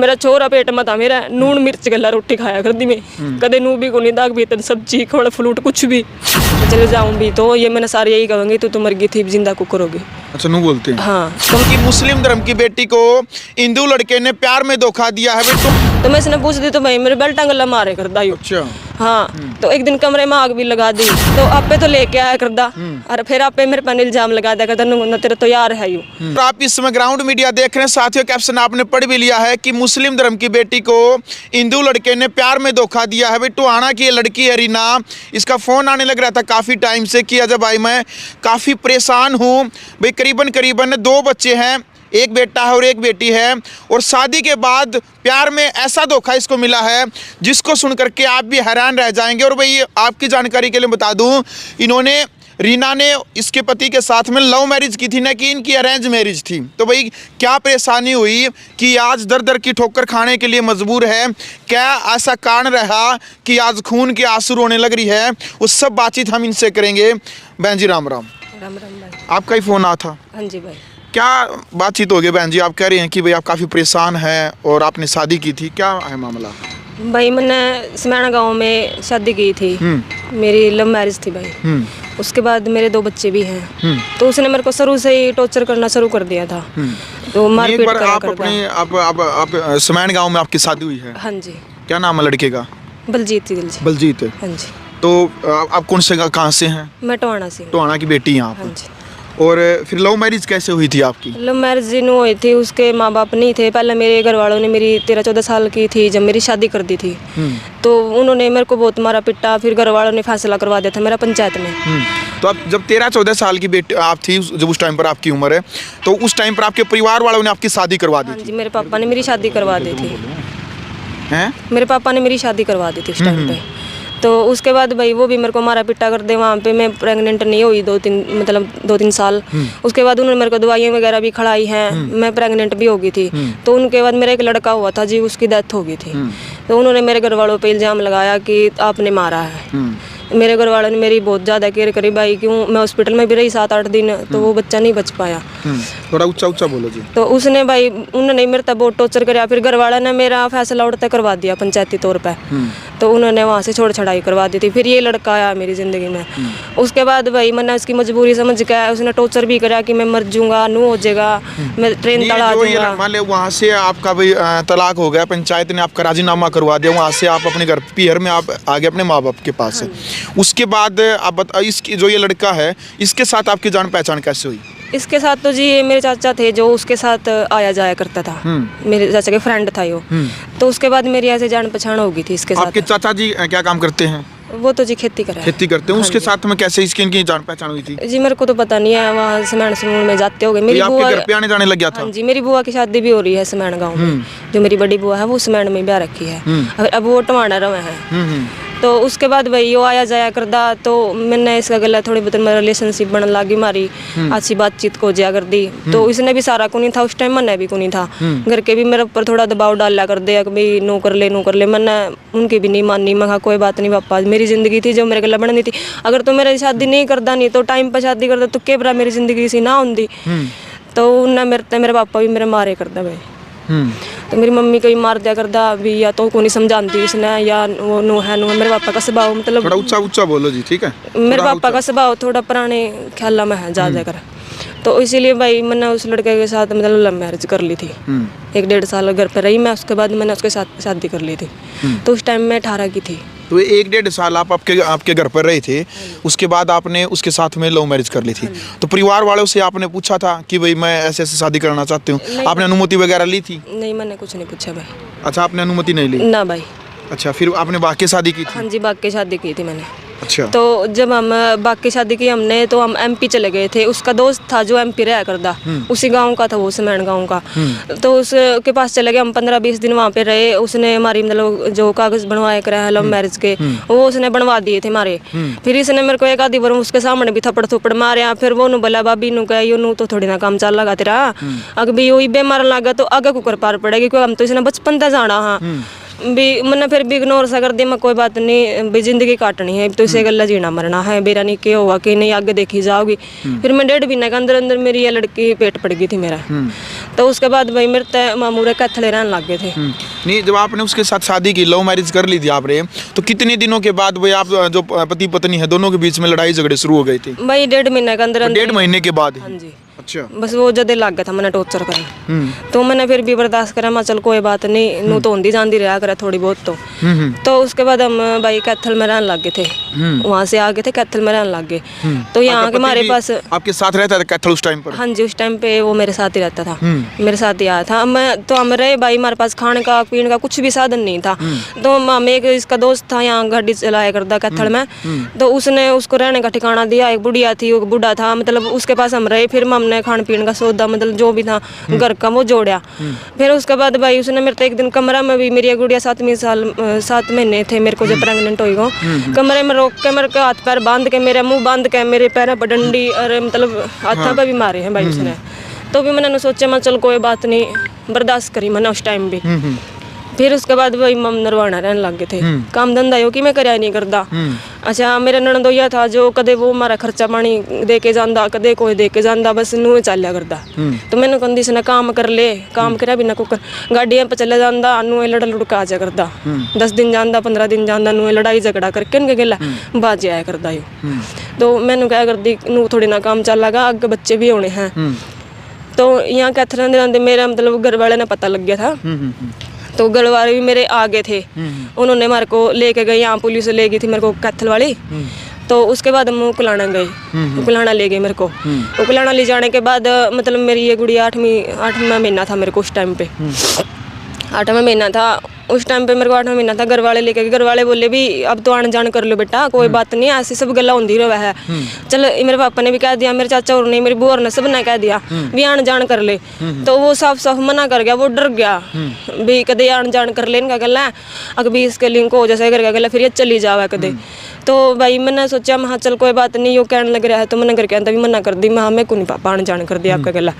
मेरा छोरा पेट में था मेरा, नून मिर्च गला रोटी खाया कर दी मैं, कदे नू भी कोनी दाग भी सब्जी फल फ्रूट कुछ भी। चले जाऊँ भी तो ये मैंने सारे यही कहूँगी तू तो मर गई थी जिंदा को करोगे। अच्छा नू बोलते हैं। हाँ कि मुस्लिम धर्म की बेटी को हिंदू लड़के ने प्यार में धोखा दिया है तो मैं इसने पूछ दी तो भाई मेरे बेल्टा गला मारे कर दायु। अच्छा हाँ तो एक दिन कमरे में आग भी लगा दी तो आपे तो लेके आया करदा और फिर आपे मेरे पर इल्जाम लगा दिया करदा ना तेरा तो यार है यू। तो आप इस समय ग्राउंड मीडिया देख रहे हैं साथियों, कैप्शन आपने पढ़ भी लिया है कि मुस्लिम धर्म की बेटी को हिंदू लड़के ने प्यार में धोखा दिया है। बेटू आना की ये लड़की है रीना, इसका फोन आने लग रहा था काफी टाइम से कि अजय भाई मैं काफी परेशान हूँ भाई, करीबन 2 बच्चे हैं, एक बेटा है और एक बेटी है, और शादी के बाद प्यार में ऐसा धोखा इसको मिला है जिसको सुन करके आप भी हैरान रह जाएंगे। और भाई आपकी जानकारी के लिए बता दूं, इन्होंने रीना ने इसके पति के साथ में लव मैरिज की थी, ना कि इनकी अरेंज मैरिज थी। तो भाई क्या परेशानी हुई कि आज दर दर की ठोकर खाने के लिए मजबूर है, क्या ऐसा कारण रहा कि आज खून के आंसू रोने लग रही है, उस सब बातचीत हम इनसे करेंगे। बहन जी राम राम। राम राम भाई। आपका ही फोन आया था? हाँ जी भाई। क्या बातचीत हो गई बहन जी? आप कह रही हैं कि भाई आप काफ़ी परेशान हैं और आपने शादी की थी, क्या है मामला? भाई मैंने स्मैना गांव में शादी की थी, मेरी लव मैरिज थी भाई। उसके बाद मेरे 2 बच्चे भी हैं, तो उसने मेरे को शुरू से ही टॉर्चर करना शुरू कर दिया था, तो मारपीट करा करता। आप स्मैन गांव में आपकी शादी हुई है? हाँ जी। क्या नाम है लड़के का? बलजीत। बलजीत। हाँ जी। तो आप कौन से कहाँ से हैं? मैं टोहाना से। टोहाना की बेटी हैं आप? हाँ जी। और फिर लव मैरिज कैसे हुई थी आपकी? लव मैरिज जिन्हों हुई थी उसके माँ बाप नहीं थे। पहले मेरे घर वालों ने मेरी 13-14 साल की थी जब मेरी शादी कर दी थी, तो उन्होंने मेरे को बहुत मारा पिटा, फिर घर वालों ने फैसला करवा दिया था मेरा पंचायत में। तो आप जब 13-14 साल की बेटी आप थी, जब उस टाइम पर आपकी उम्र है, तो उस टाइम पर आपके परिवार वालों ने आपकी शादी करवा दी थी? जी, मेरे पापा ने मेरी शादी करवा दी थी। हैं? मेरे पापा ने मेरी शादी करवा दी थी उस टाइम पे। तो उसके बाद भाई वो भी मेरे को मारा पिटा कर दे। वहाँ पे मैं प्रेग्नेंट नहीं हुई 2-3 साल। उसके बाद उन्होंने मेरे को दवाइयाँ वगैरह भी खिलाई हैं, मैं प्रेग्नेंट भी हो गई थी। तो उनके बाद मेरा एक लड़का हुआ था जी, उसकी डेथ हो गई थी। तो उन्होंने मेरे घर वालों पे इल्ज़ाम लगाया कि आपने मारा है। मेरे घर वालों ने मेरी बहुत ज़्यादा केयर करी भाई, क्यों मैं हॉस्पिटल में भी रही 7-8 दिन, तो वो बच्चा नहीं बच पाया। थोड़ा ऊंचा बोलो जी। तो उसने भाई उन्होंने मेरे तब बहुत टॉर्चर कराया, फिर घर वाला ने मेरा फैसला उड़ता करवा दिया पंचायती तौर पे। तो उन्होंने वहाँ से छोड़ छड़ाई करवा दी थी। फिर ये लड़का आया मेरी ज़िंदगी में। उसके बाद भाई मैंने उसकी मजबूरी समझ के, उसने टॉर्चर भी करा कि मैं मर जाऊँगा, नू हो जाएगा, मैं ट्रेन तड़ा जाऊँगा। मान लो वहाँ से आपका भाई तलाक हो गया, पंचायत ने आपका राजीनामा करवा दिया, वहाँ से आप अपने घर पीहर में आप आ गए अपने माँ बाप के पास। उसके बाद आप इसकी जो ये लड़का है, इसके साथ आपकी जान पहचान कैसे हुई? इसके साथ तो जी मेरे चाचा थे जो उसके साथ आया जाया करता था, मेरे चाचा के फ्रेंड था यो। तो उसके बाद मेरी ऐसे जान पहचान हो गई थी इसके साथ। आपके चाचा जी क्या काम करते हैं? वो तो जी खेती कर रहे हैं। खेती करते हैं। उसके साथ में कैसे इसकी इनकी जान पहचान हुई थी? जी मेरे को तो पता नहीं है, वहाँ समैन समूह में जाते हो गए। मेरी बुआ घर पे आने जाने लग गया था? हाँ जी, मेरी बुआ की शादी भी हो रही है समैन गाँव में। जो मेरी बड़ी बुआ है वो समैन में ब्याह रखी है, अब वो टवाना रहे हैं। तो उसके बाद भाई वो आया जाया करदा, तो मैंने इसका गला थोड़ी बहुत रिलेशनशिप बनने लगी, मारी अच्छी बातचीत को जा कर दी। तो इसने भी सारा को नहीं था उस टाइम, मैंने भी को नहीं था। घर के भी मेरे ऊपर थोड़ा दबाव डाला कर दिया कि भाई नो कर ले। मैंने उनकी भी नहीं मानी। मैं कहा कोई बात नहीं पापा, मेरी जिंदगी थी जो मेरे गला बननी थी। अगर तो मेरी शादी नहीं करदा नहीं तो टाइम पर शादी करदा तो के बरा मेरी जिंदगी सी ना होंगी। तो उन्हें मेरे पापा भी मेरे मारे करदा भाई। तो मेरी मम्मी को भी मार दिया करदा भी, या तो को नहीं समझाती इसने, या वो नो है मेरे पापा का स्वभाव मतलब। थोड़ा ऊंचा बोलो जी, ठीक है? मेरे पापा का स्वभाव थोड़ा पुराने ख्याल में है ज़्यादा कर। तो इसीलिए भाई मैंने उस लड़के के साथ मतलब लव मैरिज कर ली थी। 1-1.5 साल घर पर रही मैं, उसके बाद मैंने उसके साथ शादी कर ली थी। तो उस टाइम मैं 18 की थी। तो 1-1.5 साल आप आपके घर पर रहे थे, उसके बाद आपने उसके साथ में लव मैरिज कर ली थी। तो परिवार वालों से आपने पूछा था कि भाई मैं ऐसे ऐसे शादी करना चाहती हूँ, आपने अनुमति वगैरह ली थी? नहीं, मैंने कुछ नहीं पूछा भाई। अच्छा, आपने अनुमति नहीं ली? ना भाई। अच्छा, फिर आपने बाकी शादी की थी? हाँ जी, बाकी शादी की थी मैंने। अच्छा। तो जब हम बाकी शादी की हमने, तो हम MP चले गए थे। उसका दोस्त था जो MP रहा करदा, उसी गांव का था वो, समैन गांव का। तो उसके पास चले गए हम, 15-20 दिन वहाँ पे रहे। उसने हमारी मतलब जो कागज बनवाए करे हैं लव मैरिज के, वो उसने बनवा दिए थे हमारे। फिर इसने मेरे को एक आधी बार उसके सामने भी थप्पड़ थप्पड़ मारे। फिर वो बोला भाभी नु कह यूँ तो थोड़ी ना काम चल लगा तेरा, अगर भी यू बे मारन लगा तो आगे कुकर पार पड़ेगी, क्योंकि हम तो इसने बचपन तक जाना। हाँ, भी मैंने फिर भी इग्नोर सा कर दिया, मैं कोई बात नहीं भी जिंदगी काटनी है तो इसे गल्ला जीना मरना है, बेरा नहीं क्या होगा कि नहीं आगे देखी जाओगी। फिर मैं 1.5 महीने के अंदर अंदर मेरी ये लड़की पेट पड़ गई थी मेरा। तो उसके बाद भाई मेरे तय मामूरे कैथले रहने लग गए थे। नहीं, जब आपने उसके साथ शादी की, लव मैरिज कर ली थी आपने, तो कितने दिनों के बाद भाई आप जो पति पत्नी है दोनों के बीच में लड़ाई झगड़े शुरू हो गए थे? भाई 1.5 महीने के अंदर 1.5 महीने के बाद? हाँ जी। अच्छा। बस वो जदे लग गया था मैंने टॉर्चर करना, तो मैंने फिर भी बर्दाश्त करा, मैं चल कोई बात नहीं, नू तो होंदी जांदी रहा करे थोड़ी बहुत। तो उसके बाद हम भाई कैथल में रहने लग गए थे, वहाँ से आ गए थे कैथल में रहने लग गए। तो यहाँ के हमारे पास आपके साथ रहता था कैथल उस टाइम पर? हाँ जी, उस टाइम पे वो मेरे साथ ही रहता था, मेरे साथ ही आया था। मैं तो हम रहे भाई, हमारे पास खाने का पीने का कुछ भी साधन नहीं था। तो मामे एक इसका दोस्त था यहाँ गाड़ी चलाया करता कैथल में, तो उसने उसको रहने का ठिकाना दिया। एक बुढ़िया थी, एक बूढ़ा था, मतलब उसके पास हम रहे। फिर हमने खाने पीने का सौदा मतलब जो भी था घर का वो जोड़ा। फिर उसके बाद भाई उसने मेरे तो एक दिन कमरा में भी, मेरी गुड़िया 7 महीने थे मेरे को जब प्रेगनेंट हुई, कमरे में रोक के मेरे को हाथ पैर बांध के, मेरे मुंह बांध के, मेरे पैरों पर डंडी और मतलब हाथों पे भी मारे हैं भाई उसने। तो भी मैंने सोचा मैं चल कोई बात नहीं, बर्दाश्त करी मैंने उस टाइम भी। फिर उसके बाद भाई मम नरवाना रहने लग गए थे, काम धंधा यो कि मैं कराया नहीं करता। अच्छा, मेरा ननदोया था जो कदे वो हमारा खर्चा पानी दे के जांदा, कदे कोई दे के जांदा, बस नू चलिया करता। तो मैंने कहती से काम कर ले, काम करा बिना कुकर गाड़ियां पर चले जांदा, नू लड़ा लुड़का आ जा करता। 10 दिन जांदा, 15 दिन जांदा, नू लड़ाई झगड़ा करके इनके गिला बाज आया करता यो। तो मैंने क्या करती, नू थोड़ी ना काम चल लगा, आगे बच्चे भी होने हैं। तो यहाँ कैथल रहते मेरा मतलब घर वाले ने पता लग गया था, तो घर वाले भी मेरे आगे थे। उन्होंने मेरे को लेके गए, यहाँ पुलिस ले गई थी मेरे को कैथल वाली। तो उसके बाद हम उकलाना गए, उकलाना ले गए मेरे को। उकलाना ले जाने के बाद मतलब मेरी ये गुड़िया 8वां महीना था मेरे को उस टाइम पे, 8वां महीना था उस टाइम पे मेरे को 8वां महीना था। घर वाले लेके गए, घर वाले बोले भी अब तो आने जान कर लो बेटा, कोई बात नहीं, ऐसी सब गल्ला होंदी रहा है। चल मेरे पापा ने भी कह दिया, मेरे चाचा और ने, मेरी बुआ ने, सब ने कह दिया भी आने जान कर ले। तो वो साफ साफ मना कर गया, वो डर गया भी कदे आने जान कर ले इनका गल्ला, अगर भी इसके लिंक हो जैसे करके गल्ला फिर ये चली जावा कदे। तो भाई मैंने सोचा मैं चल कोई बात नहीं, यो कहने लग रहा है। तो मैंने घर के अंदर भी मना कर दी, मैं को नहीं पापा आने जान कर दिया आपका गला।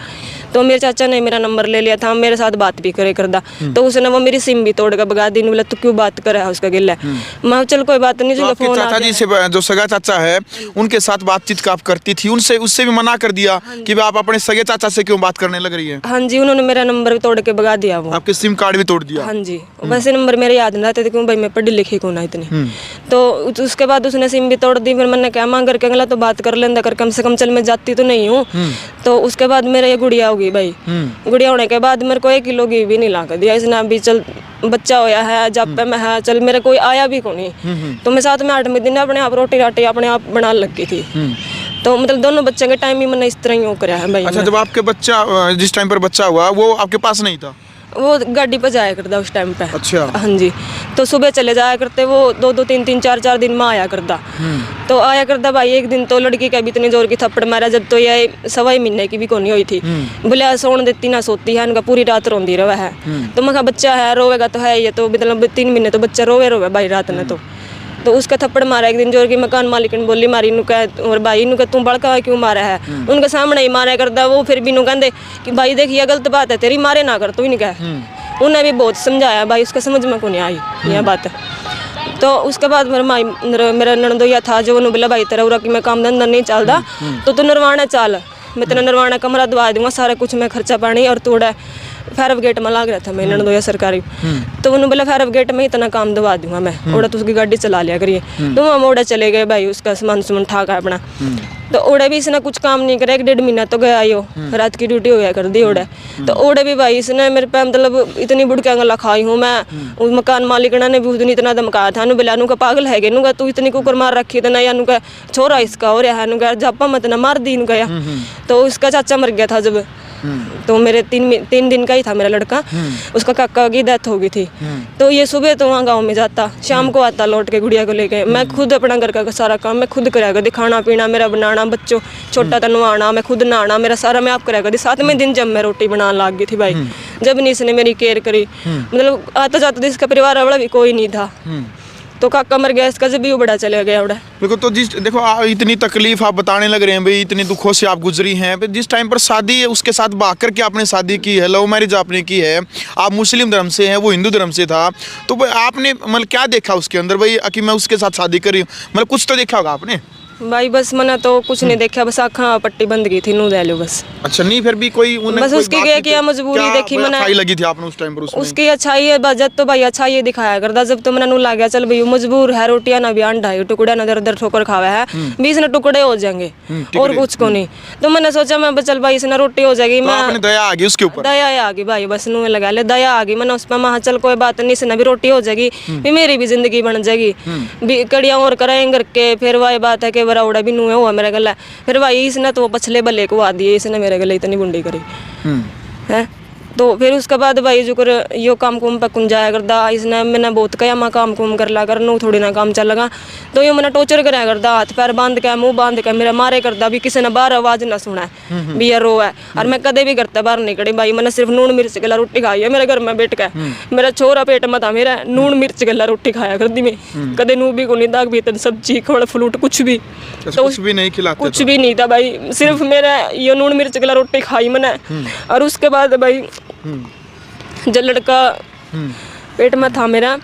तो मेरे चाचा ने मेरा नंबर ले लिया था, मेरे साथ बात भी करे करदा। तो उसने वो मेरी सिम भी तोड़ के भगा दी, बोला तू क्यों बात कर रहा है उसका गिला। मैं चल कोई बात नहीं, जो फोन चाचा जी से जो सगा चाचा है उनके साथ बातचीत का आप करती थी, उनसे उससे भी मना कर दिया कि आप अपने सगे चाचा से क्यों बात करने लग रही है? हाँ जी, उन्होंने मेरा नंबर भी तोड़ के भगा दिया, वो आपके सिम कार्ड भी तोड़ दिया? हाँ जी, वैसे नंबर मेरे याद नहीं रहते थे क्यों भाई मैं पढ़ी लिखी कौन है इतनी। तो उसके बाद उसने सिम भी तोड़ दी। फिर मैंने क्या मांग करके अगला तो बात कर लेंदा कर, कम से कम चल मैं जाती तो नहीं हूँ। तो उसके बाद मेरा ये गुड़िया होगी भाई, गुड़िया होने के बाद मेरे को 1 किलो घी भी नहीं ला कर दिया इसने। अभी चल बच्चा होया है, जापे में है, चल मेरे कोई आया भी को नहीं। तो मैं 7 में 8वें दिन अपने आप रोटी राटी अपने आप बना लगी थी। तो मतलब दोनों बच्चों के टाइम ही मैंने इस तरह ही हो कराया है भाई। अच्छा, जब आपके बच्चा जिस टाइम पर बच्चा हुआ वो आपके पास नहीं था? वो गाड़ी पर जाया करता उस टाइम पे। अच्छा। हाँ जी, तो सुबह चले जाया करते, वो 2-2 3-3 4-4 दिन में आया करता। तो आया करता भाई। एक दिन तो लड़की का भी इतनी जोर की थप्पड़ मारा, जब तो ये 1.25 महीने की भी कोनी हुई थी। बोले सोने देती ना सोती है, इनका पूरी रात रोंदी रहा है। तो मैं कहा बच्चा है रोवेगा तो है ये, तो मतलब 3 महीने तो बच्चा रोवे भाई रात में। तो उसका थप्पड़ मारा एक दिन जोर की। मकान मालिक ने बोली मारी नु कह, और भाई नु कह तू बड़का क्यों मारा है? उनके सामने ही मारा करदा वो। फिर भी नु कहते कि भाई देख ये गलत बात है तेरी, मारे ना कर, तू ही नहीं कह। उन्हें भी बहुत समझाया भाई, उसका समझ में को नहीं आई यह बात। तो उसके बाद मेरा ननदोया था जो उन्होंने बोला भाई तेरा उरा कि मैं काम धंधा नहीं चलता, तो तू नरवाना चल, मैं तेरा नरवाना कमरा दवा दूंगा, सारा कुछ मैं खर्चा पानी। और थोड़ा फायर ब्रिगेड में लाग रहा था मैं ननदोया सरकारी। तो उन्होंने बोला फायर ब्रिगेड में इतना काम दवा दूंगा मैं, ओड़ा तो उसकी गाड़ी चला लिया करिए। तो हम ओड़ा चले गए भाई, उसका सामान सुमान ठाका अपना। तो ओड़े भी इसने कुछ काम नहीं करे, 1-1.5 महीना तो गया यो, रात की ड्यूटी होया कर दी ओड़े। तो ओड़े भी भाई इसने मेरे पे मतलब इतनी बुड़कियां गला खाई हूँ मैं। उस मकान मालिकना ने भी उस दिन इतना धमकाया था, बोला नु का पागल है नु का तू इतनी कुकर मार रखी ना, या नु का छोरा इसका हो रहा है, नु का जापा मत ना मार दी नु का। तो उसका चाचा मर गया था जब, तो मेरे 3 दिन का ही था मेरा लड़का, उसका काका की डेथ हो गई थी। तो ये सुबह तो वहाँ गाँव में जाता, शाम को आता लौट के गुड़िया को लेके। मैं खुद अपना घर का सारा काम मैं खुद कराया करती, खाना पीना मेरा बनाना, बच्चों छोटा था नहाना, मैं खुद नहाना, मेरा सारा मैं आप कराया करती। 7वें दिन जब मैं रोटी बनाने लग गई थी भाई, जब नहीं इसने मेरी केयर करी, मतलब आता जाता तो इसका परिवार वाला भी कोई नहीं था। तो काका मर गया इसका, जब भी वो बड़ा चले गया उड़ा। देखो तो जिस देखो इतनी तकलीफ आप बताने लग रहे हैं भाई, इतने दुखों से आप गुजरी हैं, फिर जिस टाइम पर शादी है उसके साथ भाग करके आपने शादी की है, लव मैरिज आपने की है, आप मुस्लिम धर्म से हैं, वो हिंदू धर्म से था, तो भाई आपने मतलब क्या देखा उसके अंदर भाई कि मैं उसके साथ शादी करी हूँ, मतलब कुछ तो देखा होगा आपने? भाई बस मैंने तो कुछ नहीं देखा, बस आँखा पट्टी बंद की थी, नू दे लो बस। अच्छा, नहीं फिर भी कोई बस उसकी क्या मजबूरी देखी मैंने, अच्छाई लगी थी आपने उस टाइम पर उसमें? उसकी अच्छाई है बजट तो भाई अच्छा ये दिखाया करता, जब तो मैंने नू ला गया चल भाई मजबूर है, रोटियां ना भी अंडा है, टुकड़ा ना दर ठोकर खावा है, 20 न टुकड़े हो जाएंगे और कुछ को नहीं। तो मैंने सोचा मैं चल भाई इसने रोटी हो जाएगी, मैं दया आ गई उसके ऊपर, दया आ गई भाई, बस नू लगा ले दया आ गई। मैंने उस पर महा चल कोई बात नहीं, इसने भी रोटी हो जाएगी, भी मेरी भी जिंदगी बन जाएगी, कड़ियाँ और कराएंगे करके। फिर वही बात है कि बड़ा उड़ा भी नू है मेरे गला, फिर भाई इसने तो पछले बल्ले को आ दिए, इसने मेरे गले इतनी बुंडी करी है। तो फिर उसके बाद भाई जो कर यो काम कुम पे कुन जाया करदा, इसने मैंने बहुत कहा मैं काम कुम कर ला कर, नू थोड़ी ना काम चल लगा, तो ये मैंने टॉर्चर कराया करदा, हाथ पैर बांध के मुंह बांध के मेरा मारे करदा, भी किसी ने बाहर आवाज ना सुना भी ये रो है। और मैं कदे भी करता बाहर नहीं कड़ी भाई, मैंने सिर्फ नून मिर्च गला रोटी खाई है मेरे घर में बैठ के, मेरा छोरा पेट में था मेरा, नून मिर्च गला रोटी खाया करदी मैं, कदे नू भी को नहीं दाग भी सब्जी फल फ्रूट कुछ भी, तो कुछ भी नहीं खिलाते, कुछ भी नहीं था भाई, सिर्फ मेरा ये नून मिर्च गला रोटी खाई मैंने। और उसके बाद भाई जब लड़का पेट में था मेरा,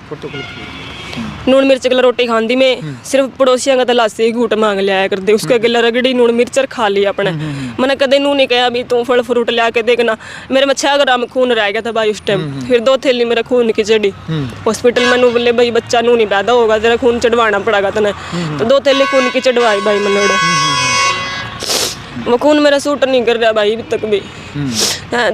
नून मिर्च गला रोटी खांदी में, सिर्फ पड़ोसियों का तलाशी घूट मांग लिया कर दे, उसके गला रगड़ी नून मिर्च खा लिया अपने। मैंने कदे नू नहीं कहा भी तू फल फ्रूट लिया के देखना, मेरे में 6 ग्राम खून रह गया था भाई उस टाइम, फिर 2 थैली मेरा खून की चढ़ी हॉस्पिटल में, नू बोले भाई बच्चा नू नहीं पैदा होगा, तेरा खून चढ़वाना पड़ेगा तने, तो 2 थैली खून की चढ़वाई भाई मैंने, वो खून मेरा सूट नहीं कर रहा भाई अभी तक भी।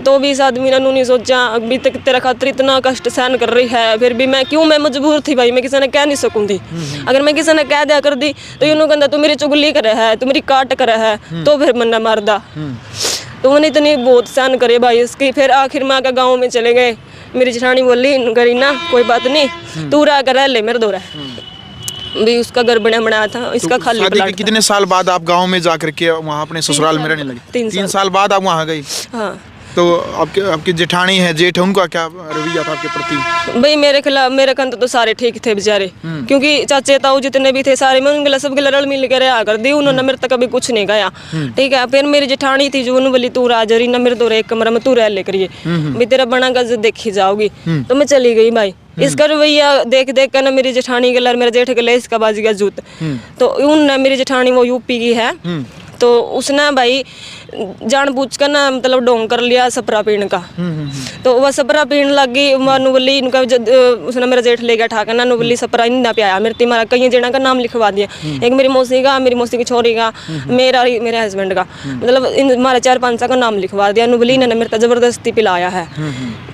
तो भी इस आदमी ने नहीं सोचा अभी तक तेरा खातिर इतना कष्ट सहन कर रही है, फिर भी मैं क्यों, मैं मजबूर थी भाई, मैं किसी ने कह नहीं सकूँ थी, अगर मैं किसी ने कह दिया कर दी तो यूँ कहता तू मेरी चुगली करे है, तू मेरी काट करे है, तो फिर मन्ना मारदा। तो मैंने इतनी बहुत सहन करे भाई इसकी। फिर आखिर में आकर गाँव में चले गए, मेरी जेठानी बोली करी ना कोई बात नहीं, तू रह कर रह ले मेरे दो भी, उसका घर बनाया था, इसका तो खाली प्लाट था। कितने साल बाद आप गांव में जाकर के वहाँ अपने ससुराल में रहने लगे? 3 साल बाद आप वहाँ गई। हाँ। तो आपकी जेठानी है, जेठ है, उनका क्या रवैया था आपके प्रति? भाई मेरे खिलाफ मेरे कंत तो सारे ठीक थे बेचारे, क्योंकि चाचे ताऊ जितने भी थे सारे, मैं उनके सब गले रल मिल के रहा कर दी, उन्होंने मेरे तक कभी कुछ नहीं कहा, ठीक है। फिर मेरी जेठानी थी जो उन्होंने बोली तू राजरी ना मेरे दो एक कमरा में तू रह ले करिए, भी तेरा बना गज देखी जाओगी, तो मैं चली गई भाई। इसका रवैया देख देख कर ना मेरी जेठानी गला मेरे जेठ गले इसका बाजी का जूत, तो उन मेरी जेठानी वो यूपी की है, तो उसने भाई जानबूझ कर ना मतलब ढोंग कर लिया सपरा पीने का, तो वह सपरा पीने लग गई, मानू बोली इनका उसने मेरा जेठ ले गया ठाकर ना, बोली सपरा इंदा पिया मेरे तीमारा कई जना का नाम लिखवा दिया, एक मेरी मौसी की छोरी का, मेरे हस्बैंड का, मतलब इन हमारे 4-5 का नाम लिखवा दिया। नु बोली इन्होंने मेरे जबरदस्ती पिलाया है,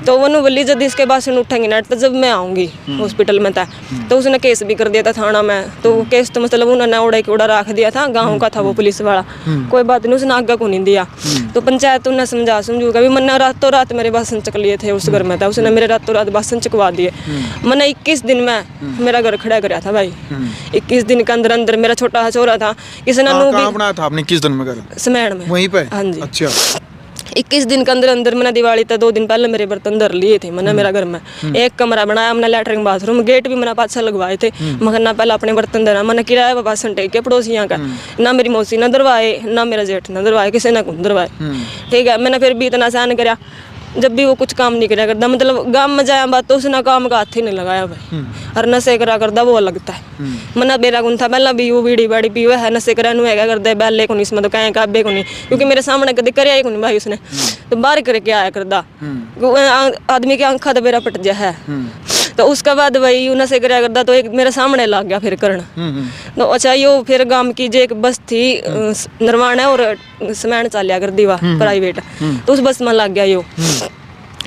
तो वो नु बोली जब इसके बाद सुन उठेंगे ना तो जब मैं आऊँगी हॉस्पिटल में था, तो उसने केस भी कर दिया था थाना में, तो केस तो मतलब उन्होंने उड़ा के उड़ा रख दिया था, गाँव का था वो पुलिस वाला, कोई बात नहीं उसने आगे को नहीं दिया। तो पंचायत उन्हें समझू का भी मैंने रातों रात मेरे बासन चक लिए थे, उस घर में था उसने मेरे रातों रात बासन चकवा दिए। मैंने 21 दिन में मेरा घर खड़ा कराया था भाई, 21 दिन के अंदर अंदर मेरा छोटा सा छोरा था, किसी ने बनाया था आपने? किस दिन में घर? समेण में वहीं पे? हाँ जी। अच्छा। 21 दिन के अंदर अंदर मैंने दिवाली तक 2 दिन पहले मेरे बर्तन धर लिए थे मैंने, मेरा घर में एक कमरा बनाया हमने, लैटरिन बाथरूम, गेट भी मैंने पाछा लगवाए थे, मगर ना पहले अपने बर्तन धरा, मैंने किराया पर बासन टेक के पड़ोसियों का, ना मेरी मौसी ना दरवाए, ना मेरा जेठ ना दरवाए, किसी ने कौन दरवाए, ठीक है। मैंने फिर भी इतना सहन कराया, जब भी वो कुछ काम नहीं करा करता, मतलब गाँव में जाया बात तो उसने काम का हाथ ही नहीं लगाया भाई, और नशे करा करता वो लगता है। मना बेरा गुन था पहला भी वो बीड़ी बाड़ी पीवे है, नशे करा नु है करता है बैले को नहीं, इसमें तो कहें काबे को नहीं, क्योंकि मेरे सामने कभी करे को नहीं भाई उसने, तो बाहर करके आया करता, आदमी की आंखा तो मेरा पट जा है। तो उसके बाद भाई नशे करा करता तो एक मेरे सामने लग गया फिर करना, तो अच्छा यो फिर गांव की जो एक बस थी निर्माण है और समेण चालिया कर दीवा प्राइवेट, तो उस बस में लग गया यो।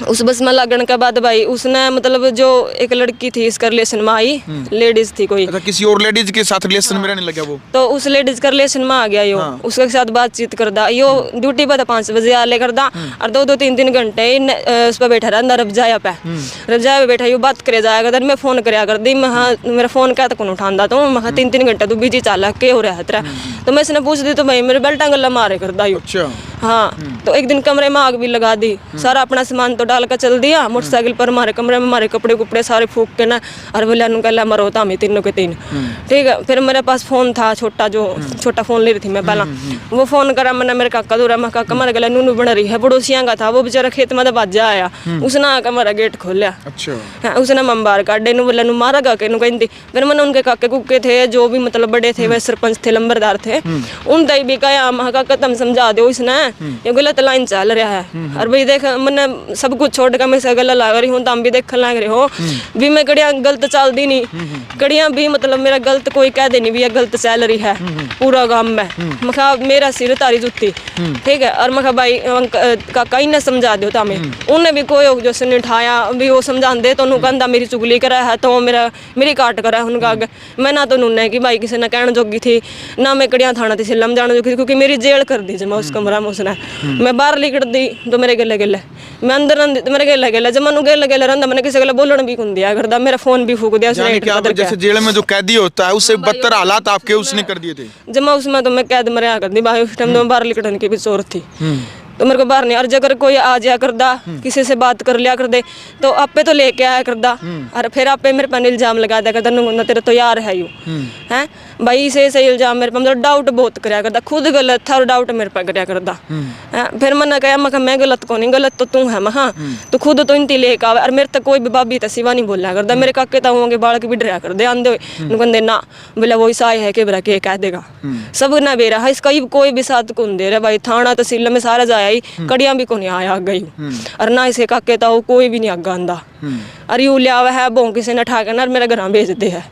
उस बस में लगने के बाद भाई उसने मतलब जो एक लड़की थी इसका रिलेशन में आई, लेडीज थी कोई, अच्छा किसी और लेडीज के साथ रिलेशन में रहने लगा वो, तो उस लेडीज का रिलेशन में आ गया यो, उसके साथ बातचीत करदा, यो ड्यूटी पर 5 बजे आ ले करदा, और 2-3 घंटे उस पर बैठा रहता रजाया पे बैठा यो बात करे जाया करता, मैं फोन कराया कर दी, मैं मेरा फोन क्या तक उठांदा, तो मैं 3 घंटे तू बिजी चाल के हो रहा है, तो मैं इसने पूछ दी तो भाई मेरे बेल्टा गला मारे करदा यो। हाँ, तो एक दिन कमरे में आग भी लगा दी, सारा अपना सामान तो डाल कर चल दिया मोटरसाइकिल पर, हमारे कमरे में हमारे कपड़े कुपड़े सारे फूक के ना, और बोला कहला मरो था हमें तीनों के तीन। ठीक है, फिर मेरे पास फोन था छोटा, जो छोटा फोन ले रही थी मैं पहला, वो फोन करा मैंने, मेरे काका दूरा, मैं काका मारे गला नूनू बन रही है, पड़ोसियां का था वो बेचारा खेत में बाजा आया, उसने आकर मेरा गेट खोलिया। अच्छा। हाँ, उसने मैं बाहर काटे, नु बोला नु मारा काके नु कहती। फिर मैंने उनके काके कुके थे जो भी मतलब बड़े थे, वे सरपंच थे, लंबरदार थे, उन तय भी कहा काका तुम समझा दो इसने, ये गलत लाइन चल रहा है। और भाई देख मैंने सब कुछ छोड़ कर मैं से गला लगा रही हूँ, तुम भी देख लग रहे हो भी मैं कड़िया गलत चल दी नहीं, कड़िया भी मतलब मेरा गलत कोई कह दे नहीं भी गलत चल रही है पूरा गांव में। मैं कहा मेरा सिर तारी जुत्ती, ठीक है। और मैं कहा भाई काका इन्हें समझा दो तमें, उन्हें भी कोई जो सुन उठाया भी वो समझा दे, तो कहता मेरी चुगली करा है तो मेरी काट करा है उनका आगे। मैं ना तो उन्होंने कि भाई किसी ने कहने जोगी थी, ना मैं कड़िया थाना थी सिलम जाने जोगी थी, क्योंकि मेरी जेल कर दी मैं उस कमरा में उसने। मैं बाहर लिकड़ दी तो मेरे गले गले, मैं अंदर तो मेरे गले गले, जब मैं गले गले रहा मैंने किसी गले बोलने भी कौन दिया करदा, मेरा फोन भी फूक दिया। जैसे जेल में जो कैदी होता है उससे बदतर हालात आपके उसने कर दिए थे। जब मैं उसमें तो मैं कैद में रहा कर दी भाई, उस टाइम तो मैं बाहर लिकड़ने की भी जरूरत थी, तो मेरे को बाहर नहीं। और अगर कोई आ जाया करदा, किसी से बात कर लिया कर दे, तो आपे तो लेके आया करदा, और फिर आपे मेरे पर इल्जाम लगा दिया करदा, नुंगना तेरा तो यार है यू हैं भाई, से इल्जाम मेरे पर मतलब डाउट बहुत कराया करदा, खुद गलत था और डाउट मेरे पर कराया करदा। फिर मैंने कहा मैं गलत को नहीं, गलत तो तू है। मैं तो खुद तो इनती लेके आवे, और मेरे तक कोई भी भाभी तो सिवा नहीं बोला करदा, मेरे काके तो होंगे बालक भी डरा कर दे आंदे हुए कहते ना बोला वही साय है कि बरा के कह देगा सब ना बेरा है इसका कोई भी साथ कौन दे रहा भाई, थाना तहसील में सारा जाया ही, कड़िया भी को नहीं आया गई, और ना इसे काके तो कोई भी नहीं आगा आंदा। अरे यू लिया हुआ है बों किसी ने ठा के ना मेरा घर भेजते है,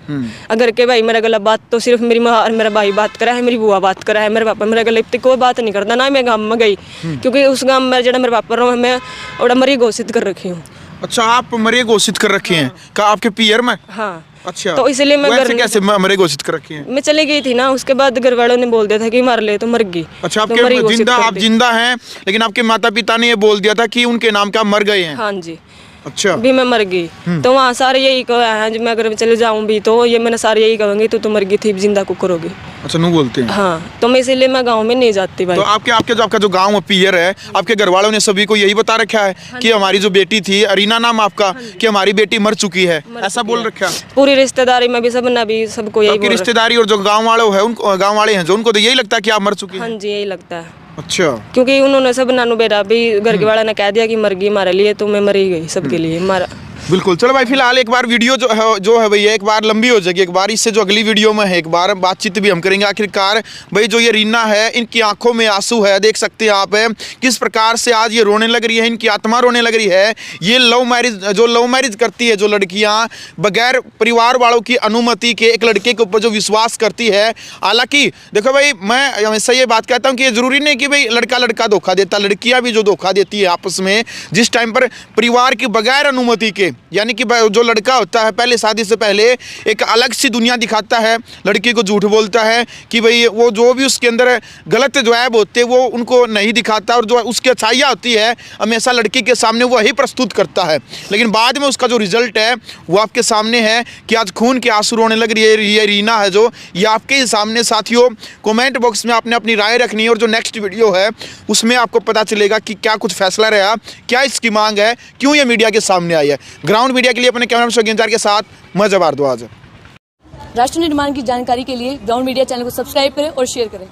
अगर के भाई मेरा गला बात तो सिर्फ मेरी माँ और मेरा भाई बात करा है, मेरी बुआ बात करा है, मेरे पापा मेरे गले इतनी कोई बात नहीं करता ना। मैं गाँव में गई क्योंकि उस गाँव में जो मेरे पापा रहा मैं और मरी घोषित कर रखी हूँ। अच्छा, आप मरे घोषित कर रखे हैं का आपके पियर में? हाँ। अच्छा, तो इसलिए मैं घर कैसे मरे घोषित कर रखे हैं? मैं चली गई थी ना, उसके बाद घर वालों ने बोल दिया था कि मर ले तो मर गई। अच्छा, आपके जिंदा आप जिंदा हैं, लेकिन आपके माता पिता ने ये बोल दिया था कि उनके नाम का मर गए हैं? हाँ जी। अच्छा, भी मैं मर गई तो वहाँ सारे यही कहा है, मैं अगर चले जाऊँ भी तो ये मैंने सारे यही कहूँगी तो मर गई थी जिंदा को करोगी। अच्छा, नू बोलते हैं। हाँ, तो मैं इसीलिए मैं गाँव में नहीं जाती भाई। तो आपका जो गाँव में पियर है, आपके घर वालों ने सभी को यही बता रखा है कि हमारी जो बेटी थी अरीना नाम आपका, कि हमारी बेटी मर चुकी है, ऐसा बोल रखा है? पूरी रिश्तेदारी में भी सबको यही रिश्तेदारी और जो गाँव वाले हैं जो उनको तो यही लगता है कि आप मर चुकी हैं? हाँ जी, यही लगता है। अच्छा, क्योंकि उन्होंने सब नानू बेरा भी घर के वाला ने कह दिया कि मर गई हमारे लिए, तो मैं मरी गई सबके लिए मारा। बिल्कुल। चलो भाई, फिलहाल एक बार वीडियो जो है भैया एक बार लंबी हो जाएगी, एक बार इससे जो अगली वीडियो में है एक बार बातचीत भी हम करेंगे। आखिरकार भाई जो ये रीना है, इनकी आंखों में आंसू है, देख सकते हैं आप किस प्रकार से आज ये रोने लग रही है, इनकी आत्मा रोने लग रही है। ये लव मैरिज करती है जो लड़कियां बगैर परिवार वालों की अनुमति के एक लड़के के ऊपर जो विश्वास करती है। हालांकि देखो भाई, मैं हमेशा ये बात कहता हूँ कि ये जरूरी नहीं कि भाई लड़का धोखा देता, लड़कियां भी जो धोखा देती है आपस में, जिस टाइम पर परिवार की बगैर अनुमति के, यानी कि जो लड़का होता है पहले शादी से पहले एक अलग सी दुनिया दिखाता है, लड़की को झूठ बोलता है कि भाई वो जो भी उसके अंदर गलत जो ऐब होते हैं वो उनको नहीं दिखाता, और जो उसकी अच्छाइयाँ होती है हमेशा लड़की के सामने वो ही प्रस्तुत करता है। लेकिन बाद में उसका जो रिजल्ट है वो आपके सामने है कि आज खून के आंसू रोने लग रही है ये रीना है जो, ये आपके ही सामने। साथियों, कमेंट बॉक्स में आपने अपनी राय रखनी है, और जो नेक्स्ट वीडियो है उसमें आपको पता चलेगा कि क्या कुछ फैसला रहा, क्या इसकी मांग है, क्यों ये मीडिया के सामने आई है। ग्राउंड मीडिया के लिए अपने कैमरा के साथ मैं जवार दुआज। राष्ट्र निर्माण की जानकारी के लिए ग्राउंड मीडिया चैनल को सब्सक्राइब करें और शेयर करें।